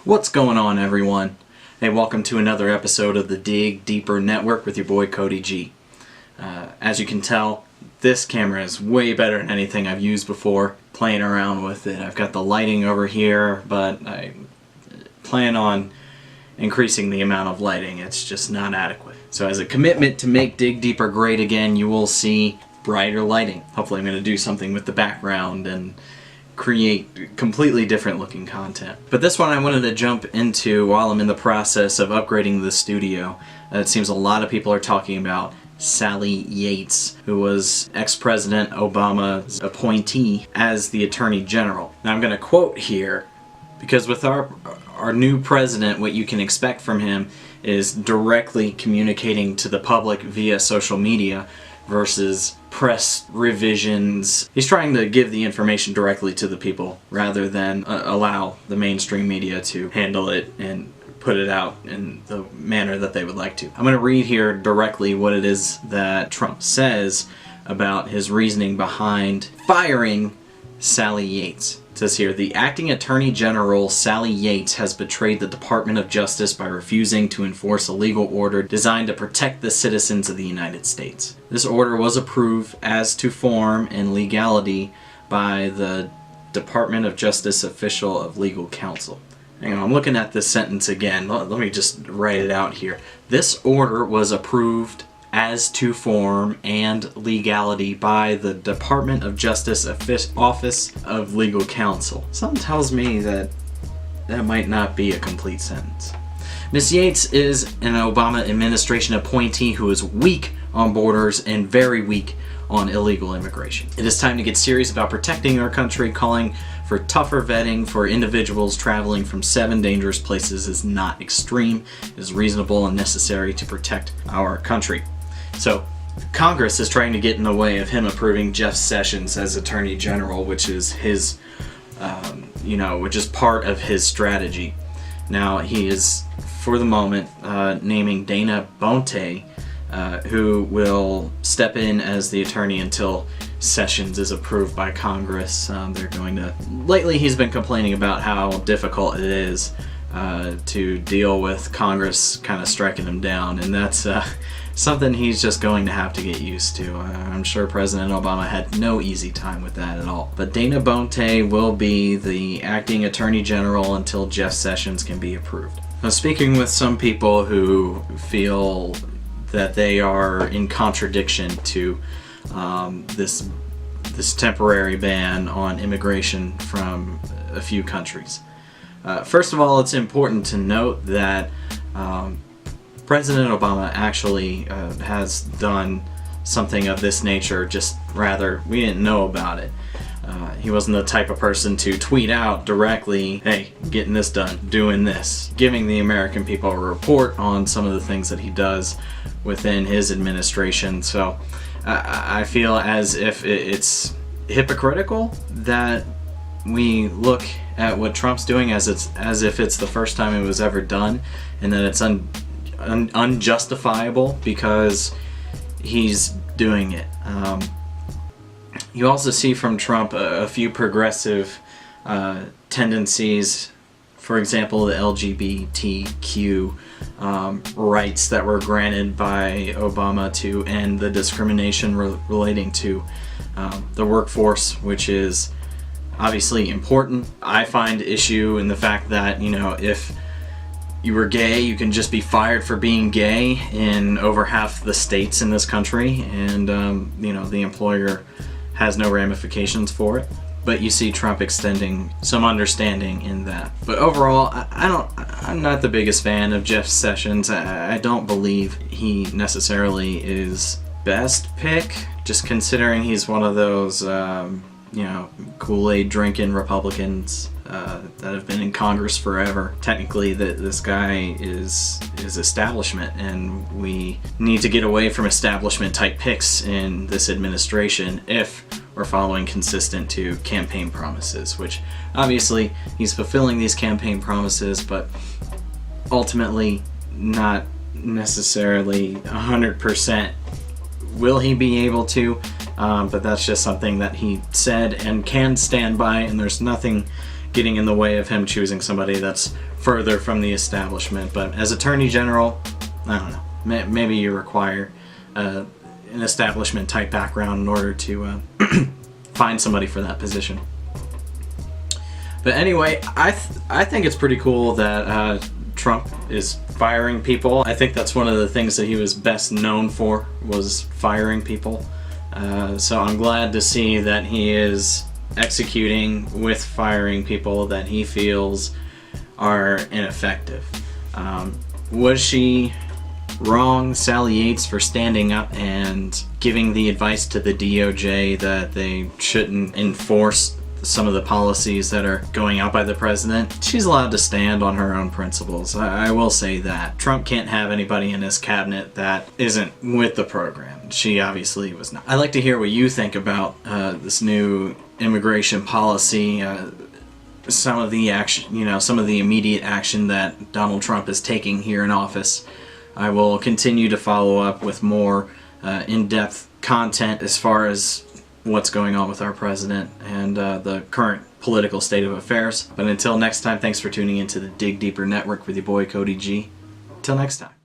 What's going on, everyone? Hey, welcome to another episode of the Dig Deeper Network with your boy Cody G. As you can tell, this camera is way better than anything I've used before. Playing around with it. I've got the lighting over here, but I plan on increasing the amount of lighting. It's just not adequate. So as a commitment to make Dig Deeper great again, you will see brighter lighting. Hopefully I'm going to do something with the background and create completely different looking content. But this one I wanted to jump into while I'm in the process of upgrading the studio. It seems a lot of people are talking about Sally Yates, who was ex-President Obama's appointee as the Attorney General. Now I'm going to quote here, because with our new president, what you can expect from him is directly communicating to the public via social media versus press revisions. He's trying to give the information directly to the people rather than allow the mainstream media to handle it and put it out in the manner that they would like to. I'm going to read here directly what it is that Trump says about his reasoning behind firing Sally Yates. It says here, the acting Attorney General Sally Yates has betrayed the Department of Justice by refusing to enforce a legal order designed to protect the citizens of the United States. This order was approved as to form and legality by the Department of Justice official of legal counsel. Hang on, I'm looking at this sentence again. Let me just write it out here. This order was approved as to form and legality by the Department of Justice Office of Legal Counsel. Something tells me that might not be a complete sentence. Ms. Yates is an Obama administration appointee who is weak on borders and very weak on illegal immigration. It is time to get serious about protecting our country. Calling for tougher vetting for individuals traveling from 7 dangerous places is not extreme. It is reasonable and necessary to protect our country. So, Congress is trying to get in the way of him approving Jeff Sessions as Attorney General, which is his, which is part of his strategy. Now, he is, for the moment, naming Dana Boente, who will step in as the attorney until Sessions is approved by Congress. Lately he's been complaining about how difficult it is to deal with Congress kind of striking him down, and that's something he's just going to have to get used to. I'm sure President Obama had no easy time with that at all. But Dana Boente will be the acting Attorney General until Jeff Sessions can be approved. Now, speaking with some people who feel that they are in contradiction to this temporary ban on immigration from a few countries. First of all, it's important to note that President Obama actually has done something of this nature, just rather we didn't know about it. He wasn't the type of person to tweet out directly, hey, getting this done, doing this, giving the American people a report on some of the things that he does within his administration. So I feel as if it's hypocritical that we look at what Trump's doing as if it's the first time it was ever done, and that it's unjustifiable because he's doing it. You also see from Trump a few progressive tendencies. For example, the LGBTQ rights that were granted by Obama to end the discrimination relating to the workforce, which is obviously important. I find issue in the fact that, if you were gay, you can just be fired for being gay in over half the states in this country, and the employer has no ramifications for it. But you see Trump extending some understanding in that. But overall, I'm not the biggest fan of Jeff Sessions. I don't believe he necessarily is best pick, just considering he's one of those Kool-Aid drinking Republicans that have been in Congress forever. Technically, this guy is establishment, and we need to get away from establishment type picks in this administration if we're following consistent to campaign promises, which obviously he's fulfilling these campaign promises, but ultimately not necessarily 100% will he be able to. But that's just something that he said and can stand by, and there's nothing getting in the way of him choosing somebody that's further from the establishment. But as Attorney General, I don't know, maybe you require an establishment type background in order to find somebody for that position. But anyway, I think it's pretty cool that Trump is firing people. I think that's one of the things that he was best known for, was firing people. So I'm glad to see that he is executing with firing people that he feels are ineffective. Was she wrong, Sally Yates, for standing up and giving the advice to the DOJ that they shouldn't enforce some of the policies that are going out by the president? She's allowed to stand on her own principles. I will say that. Trump can't have anybody in his cabinet that isn't with the program. She obviously was not. I'd like to hear what you think about this new immigration policy, some of the action, some of the immediate action that Donald Trump is taking here in office. I will continue to follow up with more in-depth content as far as what's going on with our president and the current political state of affairs. But until next time, thanks for tuning into the Dig Deeper Network with your boy Cody G. Till next time.